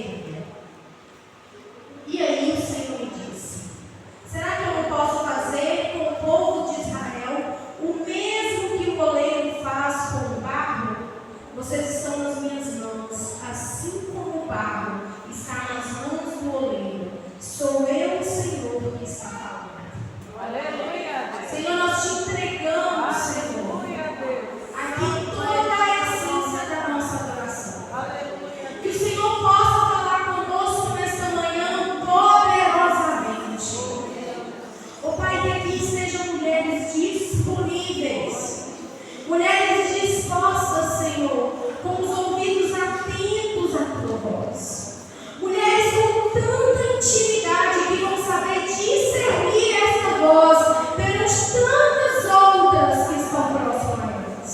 queria. E aí o Senhor me disse: será que eu não posso fazer com o povo de Israel o mesmo que o oleiro faz com o barro? Vocês estão nas minhas mãos, assim como o barro está nas mãos do oleiro. Sou eu, o Senhor, que está falando. Aleluia. Senhor, nós te entregamos, Senhor, aqui toda a essência da nossa adoração. Aleluia. Que o Senhor possa falar conosco nesta manhã poderosamente. Ó Pai, que aqui estejam mulheres disponíveis, mulheres dispostas, Senhor, com os ouvidos atentos à tua voz. Mulheres com tanta intimidade que vão saber discernir essa voz perante tantas outras que estão próximas a elas.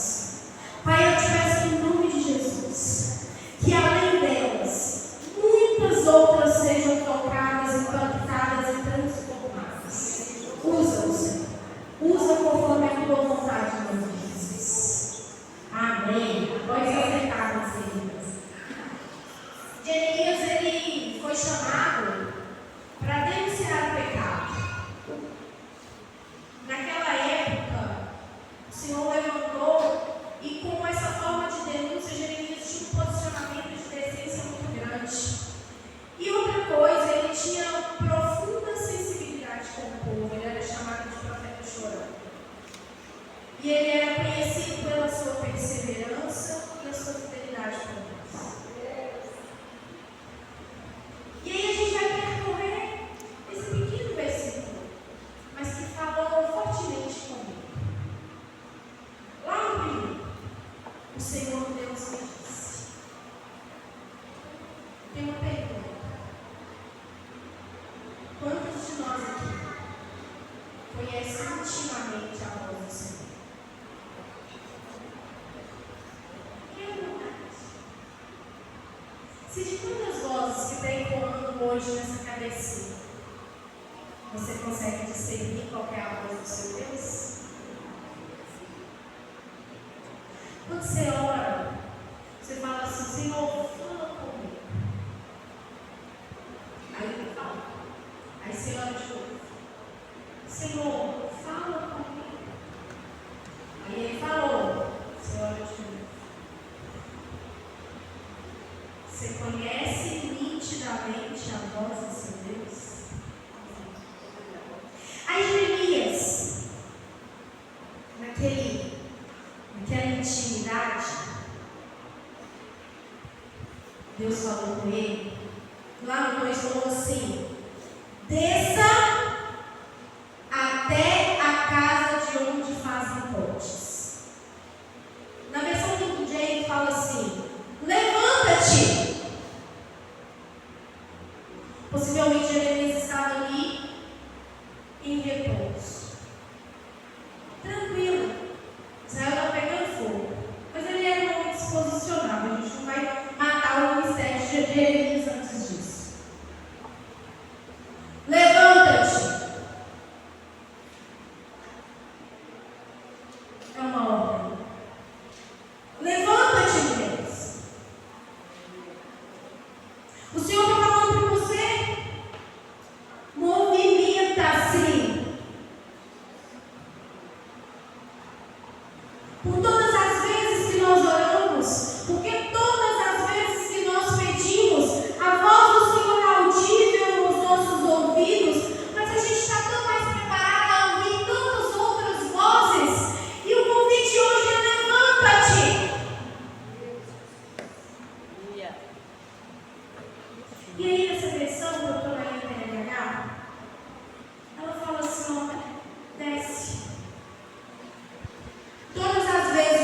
Pai, eu te peço em nome de Jesus, que além delas, muitas outras sejam tocadas, impactadas e transformadas. Usa-o, Senhor. Usa conforme a tua vontade, em nome de Jesus. Amém. Pode ser aceitar, meus queridos. Jeremias, ele foi chamado para denunciar o pecado. Naquela época, o Senhor levantou e com essa forma de denúncia, Jeremias tinha um posicionamento de decência muito grande. E outra coisa, ele tinha profunda sensibilidade com o povo, ele era chamado de profeta chorão. E ele era conhecido pela sua perseverança e a sua fidelidade com Deus. E aí a gente vai percorrer esse pequeno versículo, mas que falou fortemente comigo. Lá no primeiro, o Senhor Deus me disse: tem uma pergunta. Quantos de nós aqui conhecem intimamente a voz do Senhor? Se de tantas vozes que tem comando hoje nessa cabecinha, você consegue discernir qual é a voz do seu Deus? Quando você ora, você fala assim: Senhor, fala comigo. Aí ele fala. Aí você ora de novo: Senhor, fala comigo. Aí ele falou. Você ora de novo. Você conhece nitidamente a voz do seu Deus? Aí Jeremias, naquela intimidade, Deus falou com ele. Lá no 2 falou assim: desça até a casa de onde fazem potes. Na versão do Jay fala assim: levanta-te. Possivelmente Jeremias estava ali em repouso, tranquilo. Israel estava pegando fogo, mas ele era um homem disposicionado. A gente não vai matar o ministério de Jeremias antes disso. Levanta-te. É uma ordem. Levanta-te, Deus. O Senhor está falando para você: movimenta-se. Por todas as vezes que nós oramos, porque todas as vezes que nós pedimos, a voz do Senhor é audível nos nossos ouvidos, mas a gente está tão mais preparado a ouvir tantas outras vozes. E o convite hoje é: levanta-te. E aí, nessa versão, a doutora NTLH, ela fala assim: ó, desce. Todas as vezes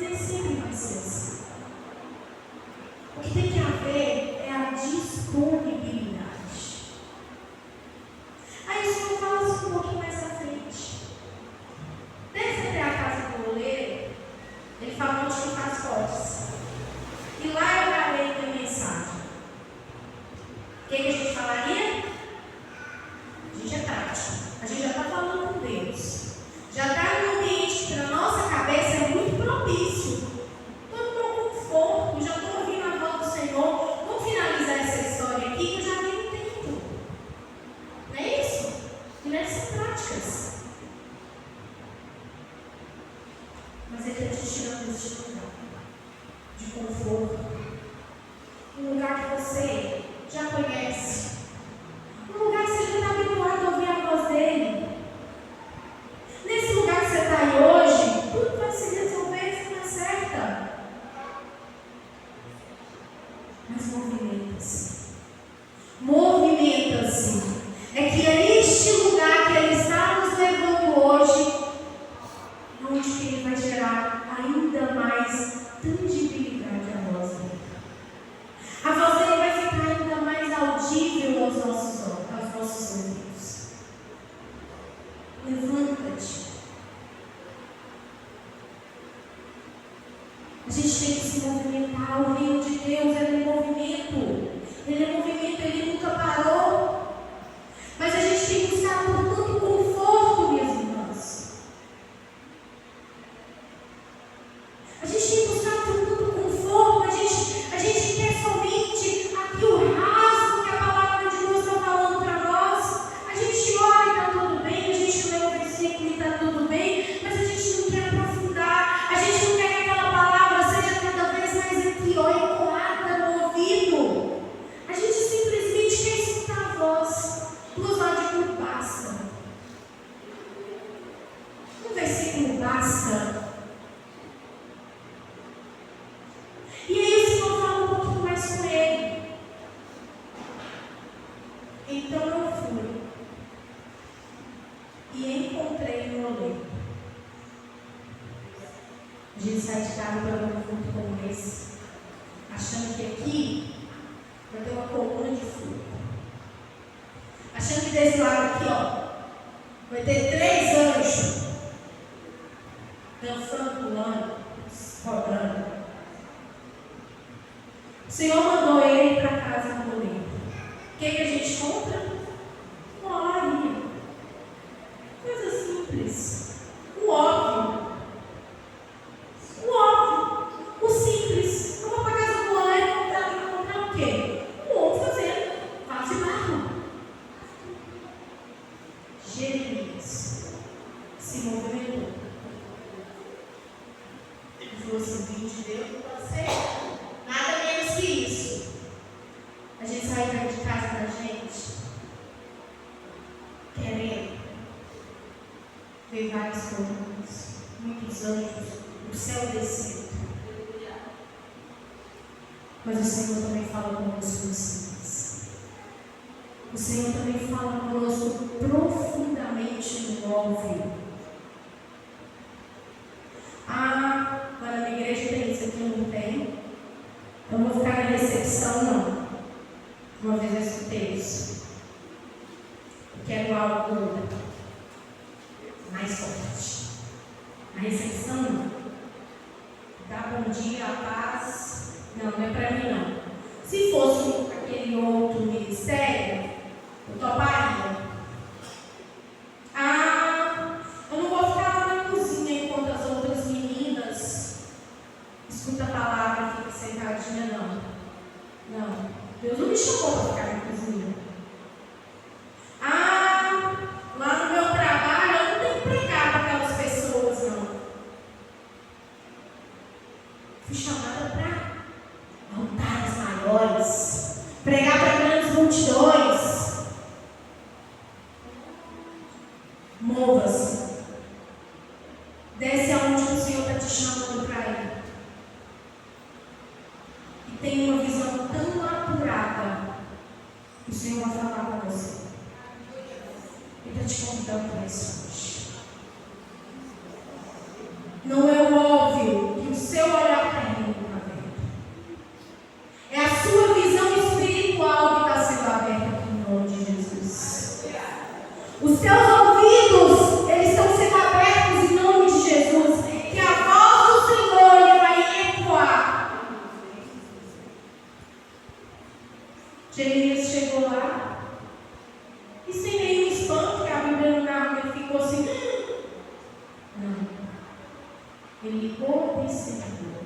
nem sempre vai ser assim. O que tem que haver é a disponibilidade. Aí o Senhor fala assim um pouquinho mais à frente. Desce até a casa do oleiro, ele fala onde fica as portas. E lá eu darei a mensagem. O que a gente falaria? A gente é prático. A gente já está falando com Deus. Já está no ambiente que na nossa cabeça é muito propício. Estou com conforto, já estou ouvindo a voz do Senhor. Vamos finalizar essa história aqui que eu já tenho tempo. Não é isso? Diversas práticas. Mas Ele está te tirando desse lugar de conforto. Um lugar que você já conhece. Um lugar que você já está habituado a ouvir a voz dele. Nesse lugar que você está aí hoje, tudo vai se resolver se não certa. Mas movimenta-se. Movimenta-se. É que é este lugar que Ele está nos levando hoje, onde que Ele vai gerar ainda mais tangibilidade à voz dele. A voz dele vai ficar ainda mais audível aos nossos ouvidos. Levanta-te. A gente tem que se movimentar. O reino de Deus é um movimento. Ele é movimento, ele nunca parou. Mas a gente tem que buscar por muito conforto, minhas irmãs. A gente tem que buscar por muito conforto. A gente quer somente aqui o rasgo que a palavra de Deus está falando para nós. A gente ora e está tudo bem, a gente lê o versículo e está tudo bem, mas a gente não quer aprofundar. A gente não quer que aquela palavra seja cada vez mais aqui, ó, ecoada no ouvido. A gente simplesmente quer escutar a voz. 2 versículos basta. Um versículo basta. E aí o Senhor fala um pouquinho mais com ele. Então eu fui e encontrei no oleiro. A gente sai de casa para um culto como esse, achando que aqui vai ter uma coluna de fogo. Achando que desse lado aqui, ó, vai ter 3 anjos dançando, pulando, rodando. O Senhor mandou ele para casa do oleiro. O que a gente compra? Uma oraria. Coisa simples. O óbvio. O óbvio. O simples. Eu vou para casa do oleiro e comprar o quê? O homem fazendo. Vaso de barro. Jeremias se movimentou. Ele falou assim: vim de Deus para você. Nada menos que isso. A gente sai de casa da gente querendo ver várias coisas, muitos anjos, o céu descendo. Mas o Senhor também fala conosco no simples. O Senhor também fala conosco profundamente no óbvio. Ah, mas na minha igreja tem isso aqui, eu não tenho. Eu não vou ficar na recepção, não. Uma vez eu escutei isso. Eu quero algo mais forte. Na recepção, não. Dá bom dia, a paz. Não, não é para mim, não. Se fosse aquele outro ministério, eu toparia. Ah, eu não vou ficar lá na cozinha enquanto as outras meninas escutam a palavra e ficam sentadinha, não. Não, Deus não me chamou para ficar na cozinha. Ah, lá no meu trabalho eu não tenho que pregar para aquelas pessoas, não. Fui chamada para altares maiores, pregar para grandes multidões. Mova-se. Desce aonde o Senhor está te chamando para ir. E tem uma visão tão apurada que o Senhor vai falar com você. Ele está te convidando para isso hoje. Não é óbvio que o seu observou.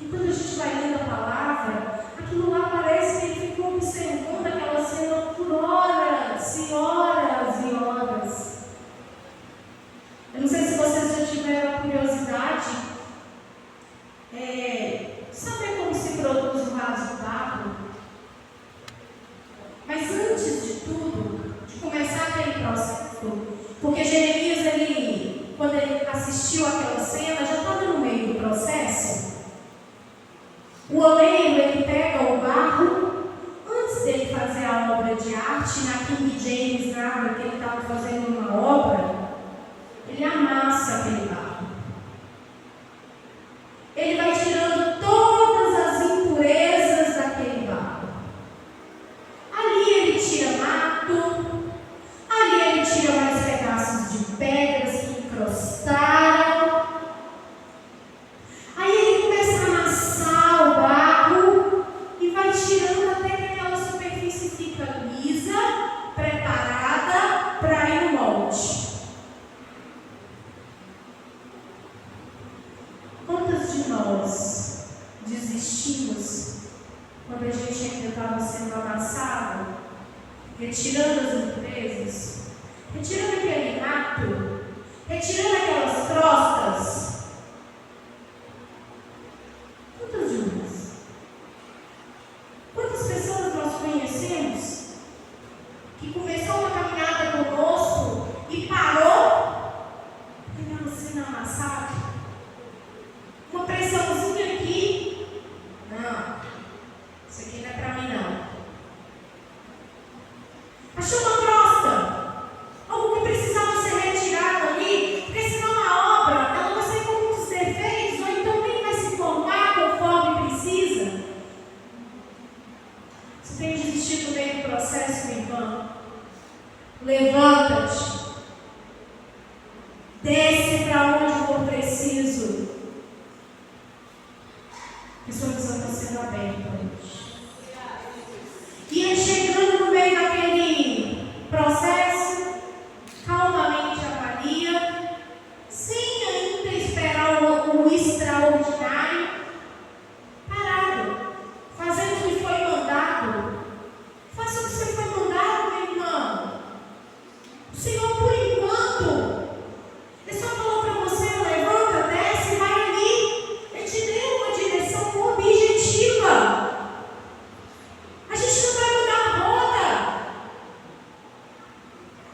E quando a gente vai lendo a palavra, aquilo lá parece que ele ficou observando aquela cena por horas e horas e horas. Eu não sei se vocês já tiveram a curiosidade de saber como se produz um vaso de barro. Mas antes de tudo, de começar aquele processo, porque Jeremias, quando ele assistiu aquela cena, já estava no meio do processo. O oleiro, ele pega o barro, antes dele fazer a obra de arte, na King James, que ele estava fazendo uma obra, ele amassa aquele barro. Ele vai tirando todas as impurezas daquele barro. Ali ele tira mato, ali ele tira mais pedaços de pedras que encrostaram. Aí ele começa a amassar o barro e vai tirando até que aquela superfície fica lisa, preparada para ir no molde. Quantas de nós desistimos quando a gente ainda estava sendo amassado, retirando as impurezas, retirando aquele mato, retirando aquelas crostas? Quantas de nós? Quantas pessoas nós conhecemos que começou uma caminhada conosco e parou porque estava sendo amassado? Uma pressãozinha aqui. Não, isso aqui não é para mim não. Achou uma crosta, algo que precisava ser retirado ali, porque senão a obra ela vai sair com muitos defeitos, ou então nem vai se formar conforme precisa. Você tem desistido no meio do processo, meu irmão? Levanta-te, desce para onde for preciso. E sua visão está sendo aberta hoje. E ele chegando no meio daquele processo, calmamente avalia, sem ainda esperar o extraordinário, parado, fazendo o que foi mandado. Faça o que você foi mandado, meu irmão. O Senhor, por enquanto, ele só falou para você: levanta, desce, vai ali. Ele te deu uma direção objetiva. A gente não vai mudar a roda.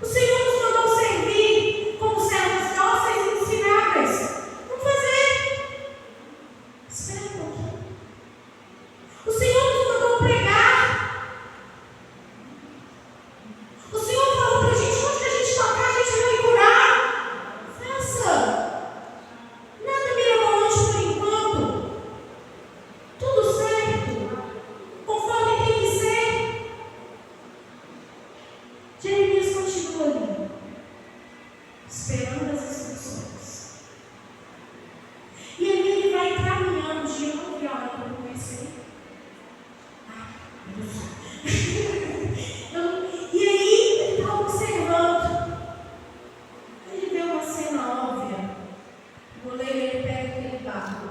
O Senhor nos mandou servir como servos dóceis e ensináveis. Vamos fazer. Espera um pouquinho. O Senhor nos mandou pregar. O Senhor falou para a gente: onde que a gente tocar, a gente vai curar. Faça. Nada mirabolante por enquanto. Tudo certo, conforme tem que ser. Jeremias continua ali, esperando as instruções. E ali ele vai caminhando de novo, e a hora que eu comecei. Meu Deus. E aí ele está observando. Ele vê uma cena óbvia. O goleiro, ele pega aquele barro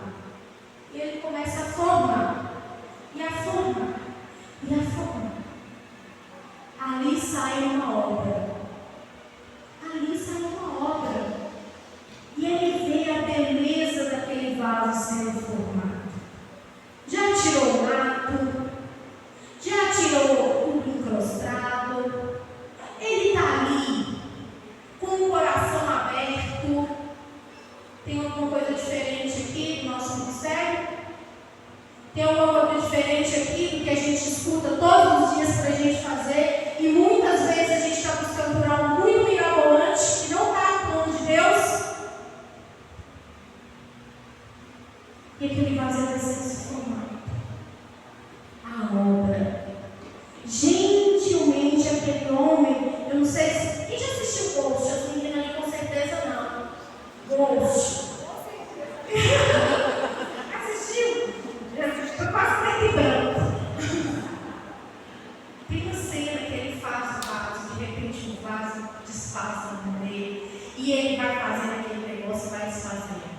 e ele começa a formar. E a forma. E a forma. Ali sai uma obra. Ali sai uma obra. E ele vê a beleza daquele vaso sendo formado. Já tirou o mato, já tirou tudo encrostado. Ele está ali com o coração aberto. Tem alguma coisa diferente aqui do nosso ministério? Tem alguma coisa diferente aqui do que a gente escuta todos os dias para a gente fazer? E muitas vezes a gente está buscando por algo muito mirabolante que não está no plano de Deus. E aquele vaso vai ser transformado. A obra. Gentilmente aquele homem, eu não sei se. Quem já assistiu Ghost? As meninas ali com certeza não. Ghost. Assistiu? Foi quase preto e branco. Tem uma cena que ele faz o vaso, de repente o vaso desfaz no meio, e ele vai fazendo aquele negócio, vai desfazendo.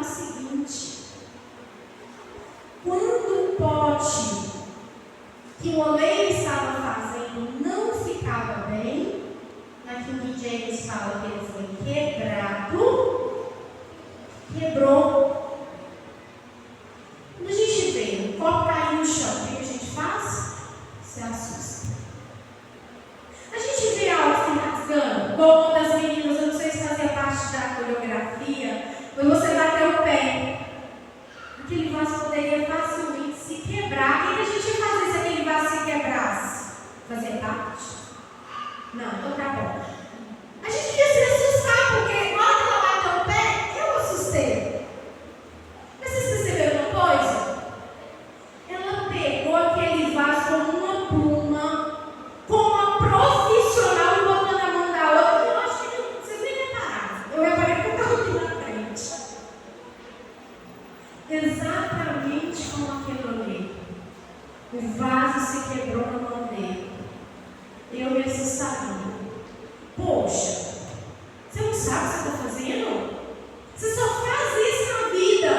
o seguinte: quando o pote que o oleiro estava fazendo não ficava bem, naquilo que James fala que ele foi quebrado, quebrou. Quando a gente vê o copo cair no chão, o que a gente faz? Se assusta. A gente vê algo se rasgando, como uma das meninas, eu não sei se fazia parte da coreografia, mas você bateu o pé. Aquele vaso poderia facilmente se quebrar. O que a gente ia fazer se aquele vaso se quebrasse? Fazia parte? Não, então tá bom. A gente ia se assustar, porque na hora que ela bateu o pé, eu assustei. Mas vocês perceberam uma coisa? Ela pegou aquele vaso como uma pluma, como uma profissional, e botou na mão da outra. Eu acho que vocês nem repararam. Eu reparei que eu estava aqui na frente. Exatamente como aquele oleiro. O vaso se quebrou na mão dele. Eu me assustaria. Poxa, você não sabe o que você está fazendo? Você só faz isso na vida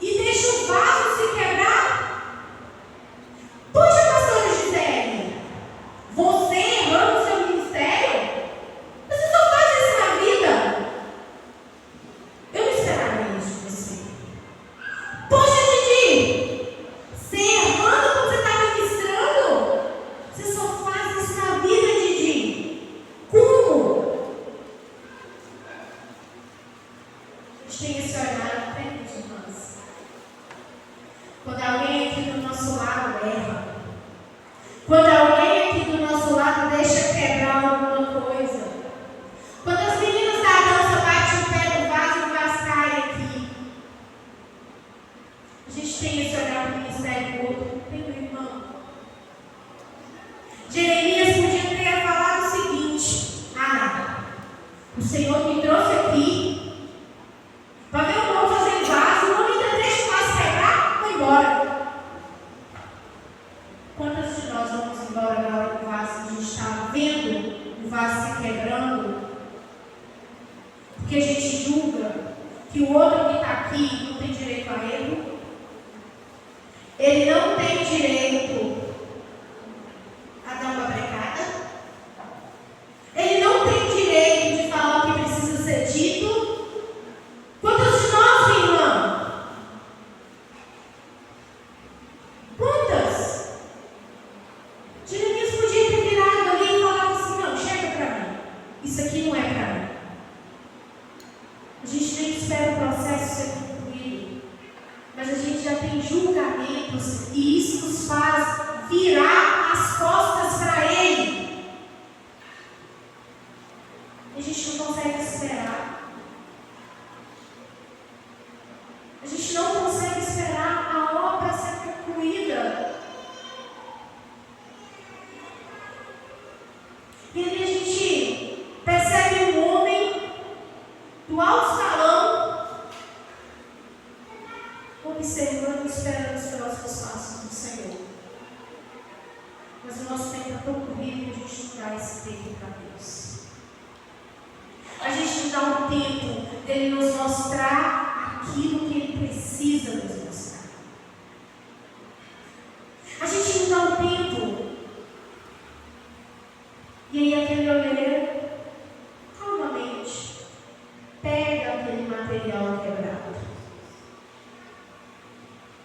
e deixa o vaso se quebrar? Poxa, pastora Gisele, você errando no seu ministério? Você só faz isso na vida? Eu não esperaria isso de você. Poxa, Didi, você errando quando você está ministrando? Você só faz isso na vida, Didi. Como? A gente tem esse olhar até com os irmãos. Quando alguém aqui do nosso lado erra, quando alguém aqui do nosso lado deixa quebrar alguma coisa, quando as meninas da dança batem o pé no vaso e o vaso cai aqui, a gente tem esse olhar para o ministério do outro. Tem um irmão. Jeremias podia ter falado o seguinte: o Senhor me trouxe aqui para ver o povo fazer vaso, não ainda deixa o vaso quebrar, vou embora. Quantas de nós vamos embora na hora que o vaso, a gente está vendo o vaso se quebrando? Porque a gente julga que o outro que está aqui não tem direito a erro. Ele não tem direito a dar uma brecada. Ele não tem direito de falar o que precisa ser dito. Quantos de nós, minha irmã? Quantas? Jeremias podia ter virado ali e falado assim: não, chega pra mim. Isso aqui não é pra mim. A gente nem espera o processo ser concluído, mas a gente já tem julgamentos e isso nos faz virar as costas para Ele. A gente não consegue esperar. A gente não consegue esperar a obra ser concluída. E aí a gente percebe um homem do alto salão observando e esperando os próximos passos do Senhor. Mas o nosso tempo é tão corrido que a gente não dá esse tempo para Deus. A gente não dá um tempo dele nos mostrar aquilo que Ele precisa nos mostrar. A gente não dá um tempo. E aí aquele oleiro, calmamente, pega aquele material quebrado.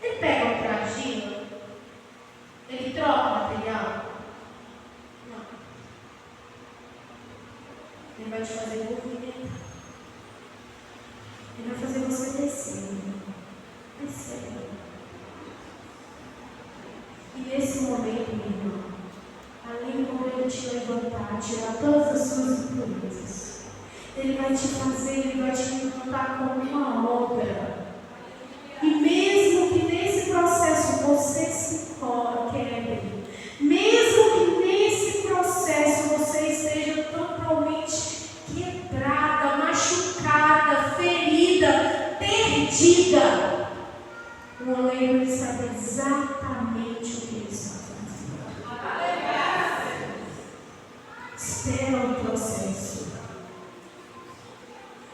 Ele pega um trajinho, ele troca o material? Não. Ele vai te fazer movimentar. Ele vai fazer você descer. Descer. E nesse momento, meu irmão, além de Ele te levantar, tirar todas as suas impurezas, Ele vai te fazer, Ele vai te levantar como uma obra. E mesmo que nesse processo você se quebre, mesmo que nesse processo você esteja totalmente quebrada, machucada, ferida, perdida, o oleiro sabe exatamente o que ele está fazendo. Espera o processo.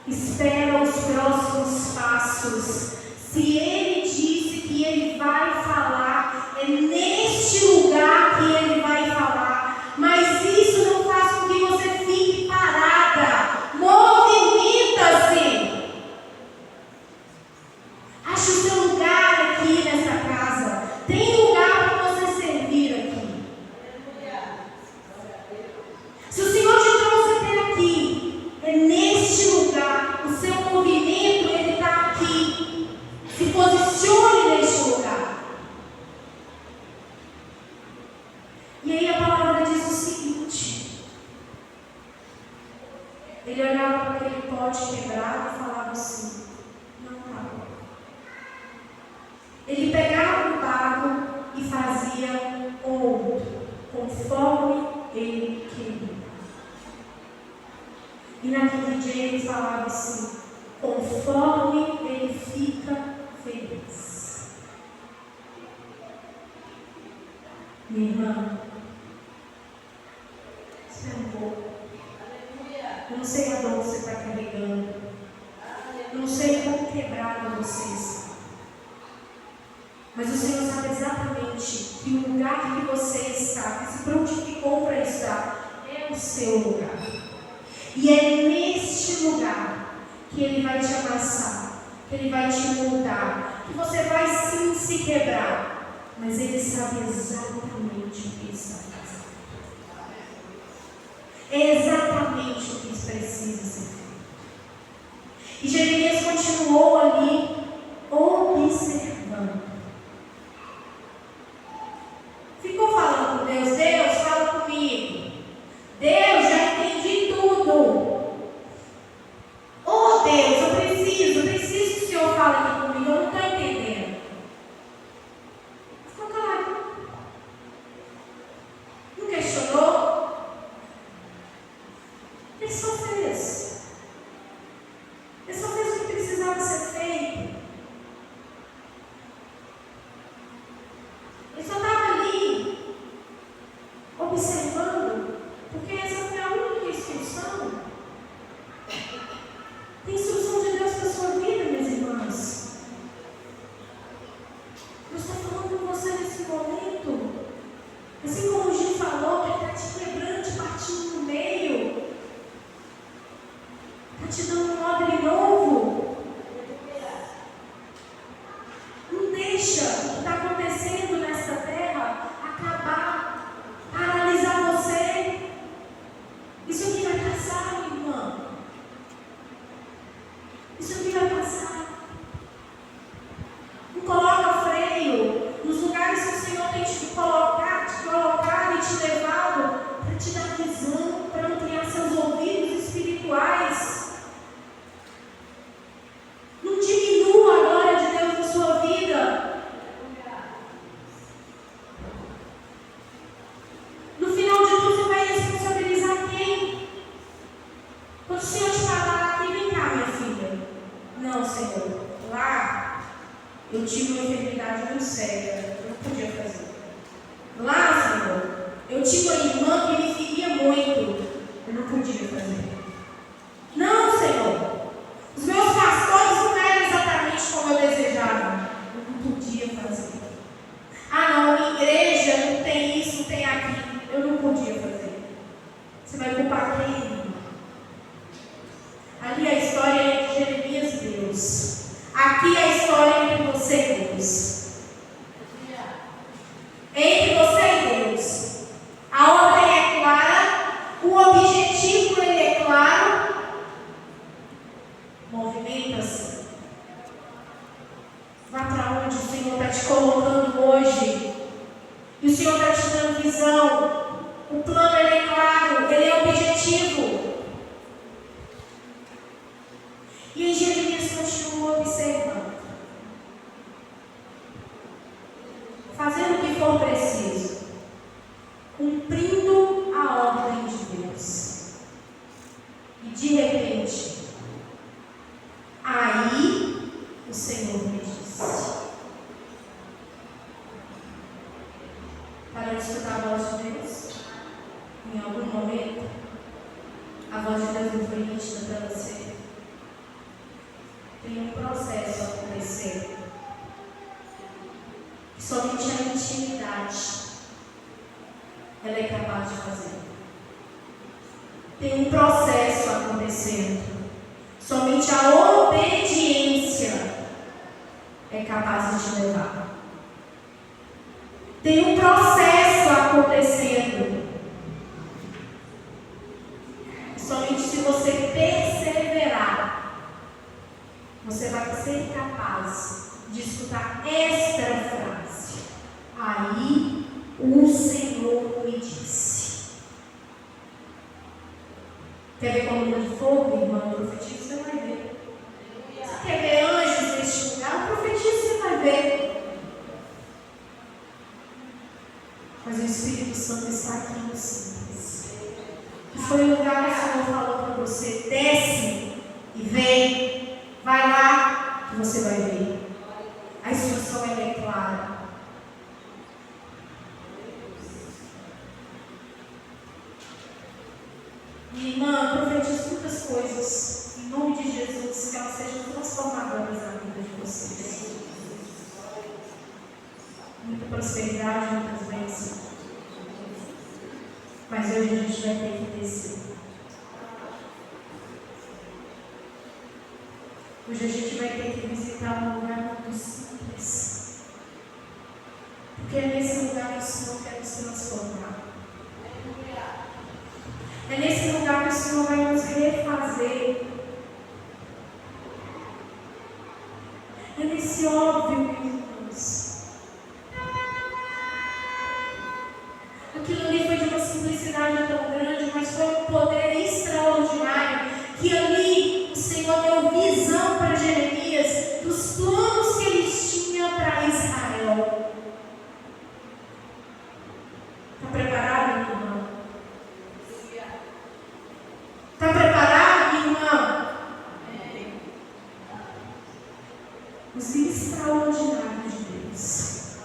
Espera espera os próximos passos. Se Ele disse que Ele vai falar, é neste lugar que Ele vai falar. Mas isso não faz com que você fique parada. Movimenta-se. Ache o seu lugar aqui nessa casa. Tem lugar para você servir aqui. Se o Senhor te trouxe até aqui, é neste lugar. O seu movimento, ele está aqui. Se posicione neste lugar. E aí a palavra diz o seguinte: ele olhava para aquele pote quebrado e falava assim: não está bom. Ele pegava o barro e fazia outro, conforme ele queria. E naquele dia ele falava assim: conforme ele fica feliz. Minha irmã, espera um pouco. Eu não sei a dor que você está carregando. Eu não sei quão quebrado você está. Mas o Senhor sabe exatamente que o lugar que você está, que se prontificou para estar, é o seu lugar. E é neste lugar que Ele vai te amassar, que Ele vai te moldar, que você vai sim se quebrar, mas Ele sabe exatamente o que está fazendo. É exatamente o que precisa ser feito. E Jeremias continuou ali, observando. Ficou falando com Deus: Deus, fala comigo. Deus, já entendi tudo. Oh Deus, eu preciso que o Senhor fale aqui comigo, eu não estou entendendo. Ficou calado. Não questionou. Ele só fez. Ele só fez o que precisava ser feito. Ele só estava ali, observando, porque essa foi a única instrução. Tem instrução de Deus para a sua vida, minhas irmãs. Deus está falando com você nesse momento. Assim como o Gil falou, que Ele está te quebrando, te partindo no meio. Está te dando um odre novo. Não deixa o que está acontecendo nessa terra acabar, paralisar você. Isso aqui vai passar, minha irmã. Isso aqui vai passar. Não coloca freio nos lugares que o Senhor tem te colocado e te levado para te dar visão, para ampliar seus ouvidos espirituais. Não diminua a glória de Deus na sua vida. No final de tudo, você vai responsabilizar quem? Quando o Senhor te falar aqui: vem cá, minha filha. Não, Senhor, lá eu tive uma enfermidade muito séria, eu não podia fazer. Lá, Senhor, eu tinha uma irmã que me feria muito, eu não podia fazer. Não, Senhor, os meus pastores não eram exatamente como eu desejava, eu não podia fazer. Ah, não, minha igreja não tem isso, não tem aquilo, eu não podia fazer. Você vai culpar quem? Ali a história é entre Jeremias e Deus. Aqui a história é entre você e Deus. Entre você e Deus. A ordem é clara, o objetivo ele é claro. Movimenta-se. Vá para onde o Senhor está te colocando hoje. E o Senhor está te dando visão. O plano ele é claro, ele é objetivo. E aí Jeremias continua observando, fazendo o que for preciso, cumprindo a ordem de Deus. E de repente, aí o Senhor me disse: para de escutar a voz de Deus? Em algum momento, a voz de Deus não foi nítida para você? tem um processo acontecendo. Somente a intimidade ela é capaz de fazer. Tem um processo acontecendo. Somente a obediência é capaz de te levar. Tem um processo acontecendo. Somente se você perseverar, você vai ser capaz de escutar esta frase. Aí o Senhor me disse. Quer ver coluna de fogo, irmão? Profetiza, você vai ver. Você quer ver anjos neste lugar? Profetiza, você vai ver. Mas o Espírito Santo está aqui no simples. Que foi o lugar que o Senhor falou para você: desce e vem. Vai lá que você vai ver. A instrução é clara. Minha irmã, profetiza muitas coisas. Em nome de Jesus, que elas sejam transformadoras na vida de vocês. Muita prosperidade, muitas bênçãos. Mas hoje a gente vai ter que descer. Hoje a gente vai ter que visitar um lugar muito simples. Porque é nesse lugar que o Senhor quer nos transformar. É nesse lugar que o Senhor vai nos refazer. É nesse óbvio, irmãos. Aquilo ali foi de uma simplicidade tão grande, mas foi um poder extraordinário. Que ali o Senhor deu visão para Jeremias dos planos que ele tinha para Israel. Está preparado, irmão? Está preparado, irmão? Os extraordinários de Deus.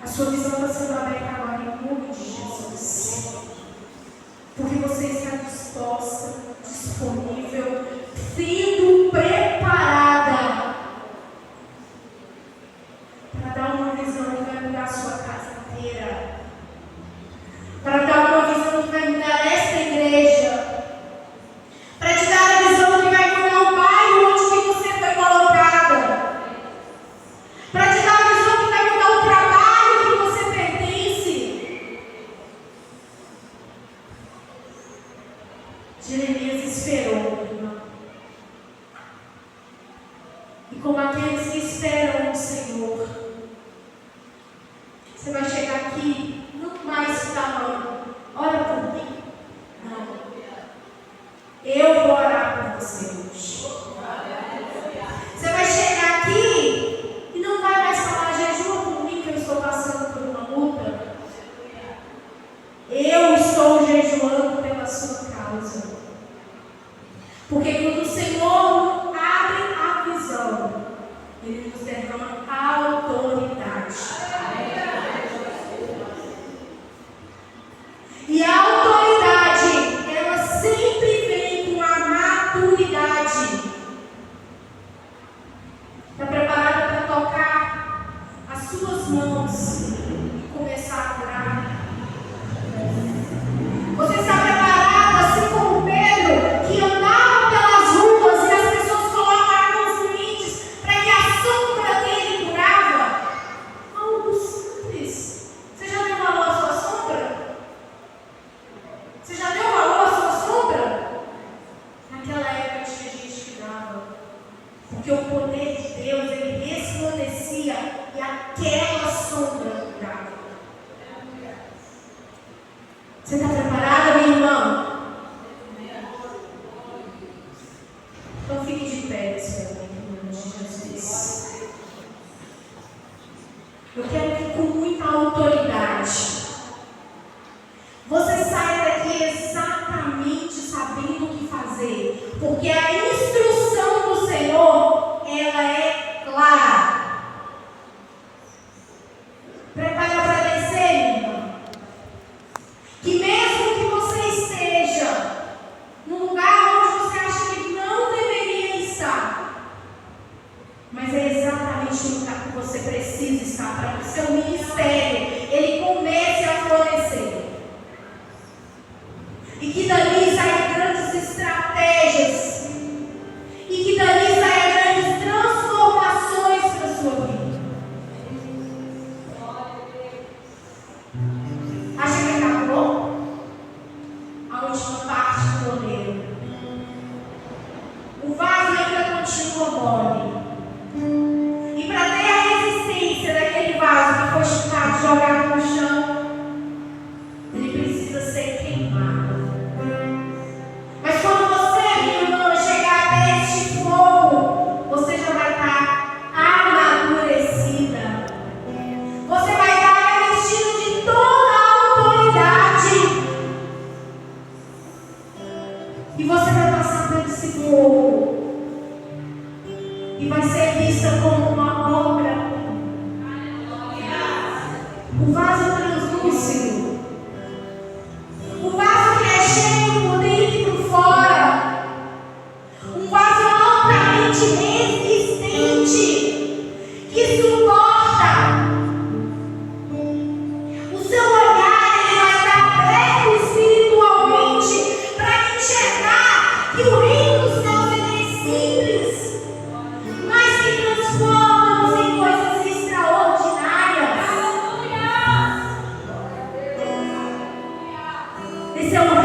A sua visão está sendo aberta agora em nome de Jesus. Porque você está disposta, disponível, sendo preparada para dar uma visão que vai mudar a sua casa inteira. Para dar uma visão que vai mudar esta igreja. Para te dar a visão que vai mudar o bairro onde que você foi colocada. Para te dar a visão que vai mudar o trabalho que você pertence. Jeremias esperou, irmão. E como aqueles que esperam no Senhor, você vai chegar aqui, não mais falando, ora por mim. Não. Eu vou orar por você hoje. Você vai chegar aqui e não vai mais falar, jejua por mim que eu estou passando por uma luta. Eu estou jejuando pela sua causa. Porque quando o Senhor abre a visão, Ele nos derrama autoridade. E a autoridade, ela sempre vem com a maturidade. Está preparada para tocar as suas mãos e começar a curar? Você está preparado, assim como Pedro, que andava pelas ruas e as pessoas colocavam as sementes para que a sombra dele curava? Algo simples. Você já deu valor à sua sombra? Você já deu valor à sua sombra? Naquela época tinha gente que dava. Porque o poder de Deus, ele resplandecia e aquela sombra curava. Você está preparada, minha irmã? Então fique de pé nesse momento, em nome de Jesus. Eu quero que com muita autoridade você saia daqui exatamente sabendo o que fazer. Porque a instrução do Senhor, ela é clara. continua mole. E para ter a resistência daquele vaso que foi chutado, jogado no chão, ele precisa ser queimado. Mas quando você, minha irmã, chegar até este fogo, você já vai estar amadurecida. Você vai estar revestido de toda a autoridade. E você vai passar por esse fogo. E vai ser vista como uma obra. O vaso translúcido. O vaso que é cheio por dentro e por fora. Um vaso altamente resistente. Que suporta. O seu olhar ele vai estar aberto espiritualmente para enxergar que o reino dos céus ele é simples, mas que transforma-nos em coisas extraordinárias. Esse é o